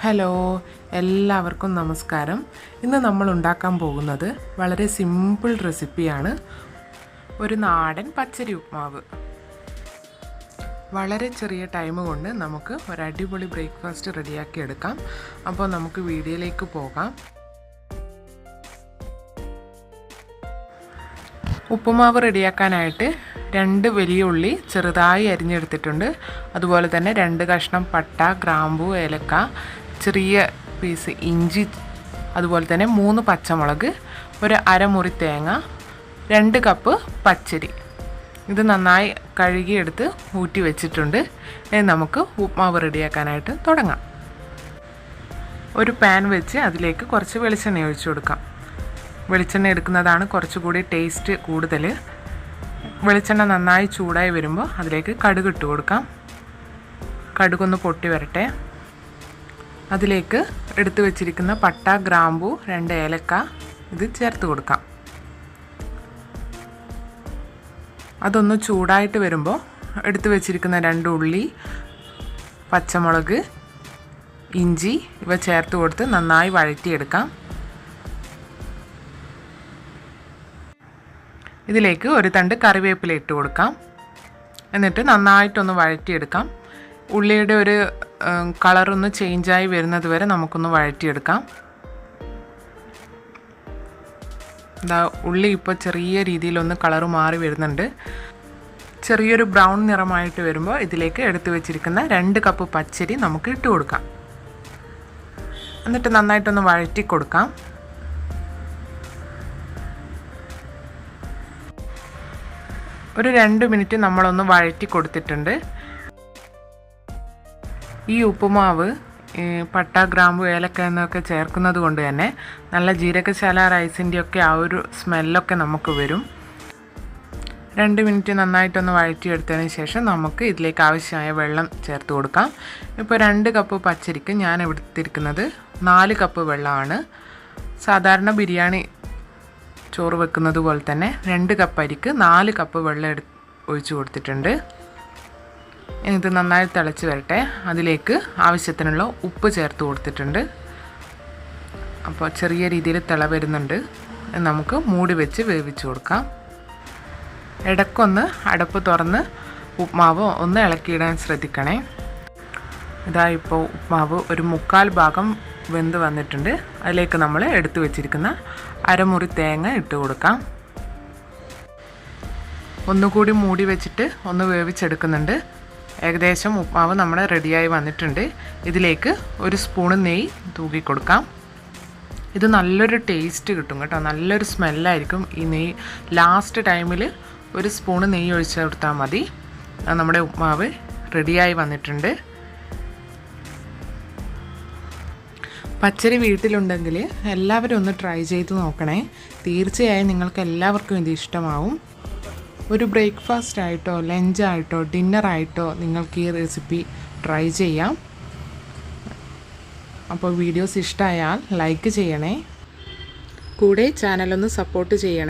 Hello, എല്ലാവർക്കും നമസ്കാരം. ഇന്ന് നമ്മൾ ഉണ്ടാക്കാൻ പോകുന്നത് വളരെ സിമ്പിൾ റെസിപ്പിയാണ്. ഒരു നാടൻ പച്ചരി ഉപ്മാവ്. വളരെ ചെറിയ ടൈം കൊണ്ട് നമുക്ക് ഒരു അടിപൊളി ബ്രേക്ക്ഫാസ്റ്റ് റെഡിയാക്കി എടുക്കാം. അപ്പോൾ നമുക്ക് വീഡിയോയിലേക്ക് പോകാം. ഉപ്പുമാവ് റെഡിയാക്കാനായിട്ട് 2 വലിയ ഉള്ളി ചെറുതായി അരിഞ്ഞെടുത്തിട്ടുണ്ട്. അതുപോലെ തന്നെ 2 കഷ്ണം പട്ട, ഗ്രാമ്പു, ഏലക്ക, ചെറിയ പീസ് ഇഞ്ചി, അതുപോലെ തന്നെ 3 പച്ചമുളക്, ഒരു അരമുറി തേങ്ങ, 2 കപ്പ് പച്ചരി. ഇത് നന്നായി കഴുകിയെടുത്ത് ഊറ്റി വെച്ചിട്ടുണ്ട്. ഇനി നമുക്ക് ഉപ്മാവ് റെഡിയാക്കാനായിട്ട് തുടങ്ങാം. ഒരു പാൻ വെച്ച് അതിലേക്ക് കുറച്ച് വെളിച്ചെണ്ണ ഒഴിച്ചു കൊടുക്കാം. വെളിച്ചെണ്ണ എടുക്കുന്നതാണ് കുറച്ചുകൂടി ടേസ്റ്റ് കൂടുതൽ. വെളിച്ചെണ്ണ നന്നായി ചൂടായി വരുമ്പോൾ അതിലേക്ക് കടുക് ഇട്ട് കൊടുക്കാം. കടുകൊന്ന് പൊട്ടി വരട്ടെ. അതിലേക്ക് എടുത്തു വെച്ചിരിക്കുന്ന പട്ട, ഗ്രാമ്പു, 2 ഏലക്ക ഇത് ചേർത്ത് കൊടുക്കാം. അതൊന്ന് ചൂടായിട്ട് വരുമ്പോൾ എടുത്തു വെച്ചിരിക്കുന്ന 2 ഉള്ളി, പച്ചമുളക്, ഇഞ്ചി ഇവ ചേർത്ത് കൊടുത്ത് നന്നായി വഴറ്റിയെടുക്കാം. ഇതിലേക്ക് ഒരു തണ്ട് കറിവേപ്പില ഇട്ട് കൊടുക്കാം. എന്നിട്ട് നന്നായിട്ടൊന്ന് വഴറ്റിയെടുക്കാം. ഉള്ളിയുടെ ഒരു കളറൊന്ന് ചേഞ്ചായി വരുന്നത് വരെ നമുക്കൊന്ന് വഴറ്റിയെടുക്കാം. ഉള്ളി ഇപ്പോൾ ചെറിയ രീതിയിലൊന്ന് കളറ് മാറി വരുന്നുണ്ട്. ചെറിയൊരു ബ്രൗൺ നിറമായിട്ട് വരുമ്പോൾ ഇതിലേക്ക് എടുത്തു വെച്ചിരിക്കുന്ന 2 കപ്പ് പച്ചരി നമുക്ക് ഇട്ട് കൊടുക്കാം. എന്നിട്ട് നന്നായിട്ടൊന്ന് വഴറ്റി കൊടുക്കാം. ഒരു 2 മിനിറ്റ് നമ്മളൊന്ന് വഴറ്റി കൊടുത്തിട്ടുണ്ട്. ഈ ഉപ്പുമാവ് പട്ട, ഗ്രാമ്പു, ഏലക്ക എന്നൊക്കെ ചേർക്കുന്നത് കൊണ്ട് തന്നെ നല്ല ജീരകശാല റൈസിൻ്റെയൊക്കെ ആ ഒരു സ്മെല്ലൊക്കെ നമുക്ക് വരും. 2 മിനിറ്റ് നന്നായിട്ടൊന്ന് വഴറ്റിയെടുത്തതിന് ശേഷം നമുക്ക് ഇതിലേക്ക് ആവശ്യമായ വെള്ളം ചേർത്ത് കൊടുക്കാം. ഇപ്പോൾ 2 കപ്പ് പച്ചരിക്ക് ഞാൻ എടുത്തിരിക്കുന്നത് 4 കപ്പ് വെള്ളമാണ്. സാധാരണ ബിരിയാണി ചോറ് വെക്കുന്നത് പോലെ തന്നെ 2 കപ്പ് അരിക്ക് 4 കപ്പ് വെള്ളം ഒഴിച്ചു കൊടുത്തിട്ടുണ്ട്. ഇത് നന്നായി തിളച്ച് വരട്ടെ. അതിലേക്ക് ആവശ്യത്തിനുള്ള ഉപ്പ് ചേർത്ത് കൊടുത്തിട്ടുണ്ട്. അപ്പോൾ ചെറിയ രീതിയിൽ തിള വരുന്നുണ്ട്. നമുക്ക് മൂടി വെച്ച് വേവിച്ച് കൊടുക്കാം. ഇടയ്ക്കൊന്ന് അടപ്പ് തുറന്ന് ഉപ്മാവ് ഒന്ന് ഇളക്കിയിടാൻ ശ്രദ്ധിക്കണേ. ഇതാ ഇപ്പോൾ ഉപ്മാവ് ഒരു 1/4 ഭാഗം വെന്ത് വന്നിട്ടുണ്ട്. അതിലേക്ക് നമ്മൾ എടുത്തു വെച്ചിരിക്കുന്ന അരമുറി തേങ്ങ ഇട്ട് കൊടുക്കാം. ഒന്നുകൂടി മൂടി വെച്ചിട്ട് ഒന്ന് വേവിച്ചെടുക്കുന്നുണ്ട്. ഏകദേശം ഉപ്മാവ് നമ്മുടെ റെഡിയായി വന്നിട്ടുണ്ട്. ഇതിലേക്ക് ഒരു സ്പൂണ് നെയ്യ് തൂക്കി കൊടുക്കാം. ഇത് നല്ലൊരു ടേസ്റ്റ് കിട്ടും കേട്ടോ. നല്ലൊരു സ്മെല്ലായിരിക്കും ഈ നെയ്യ്. ലാസ്റ്റ് ടൈമിൽ ഒരു സ്പൂണ് നെയ്യ് ഒഴിച്ച് കൊടുത്താൽ മതി. നമ്മുടെ ഉപ്മാവ് റെഡിയായി വന്നിട്ടുണ്ട്. പച്ചരി വീട്ടിലുണ്ടെങ്കിൽ എല്ലാവരും ഒന്ന് ട്രൈ ചെയ്ത് നോക്കണേ. തീർച്ചയായും നിങ്ങൾക്ക് എല്ലാവർക്കും ഇത് ഇഷ്ടമാവും. ഒരു ബ്രേക്ക്ഫാസ്റ്റ് ആയിട്ടോ ലഞ്ചായിട്ടോ ഡിന്നറായിട്ടോ നിങ്ങൾക്ക് ഈ റെസിപ്പി ട്രൈ ചെയ്യാം. അപ്പോൾ വീഡിയോസ് ഇഷ്ടമായാൽ ലൈക്ക് ചെയ്യണേ. കൂടെ ചാനലൊന്ന് സപ്പോർട്ട് ചെയ്യണം.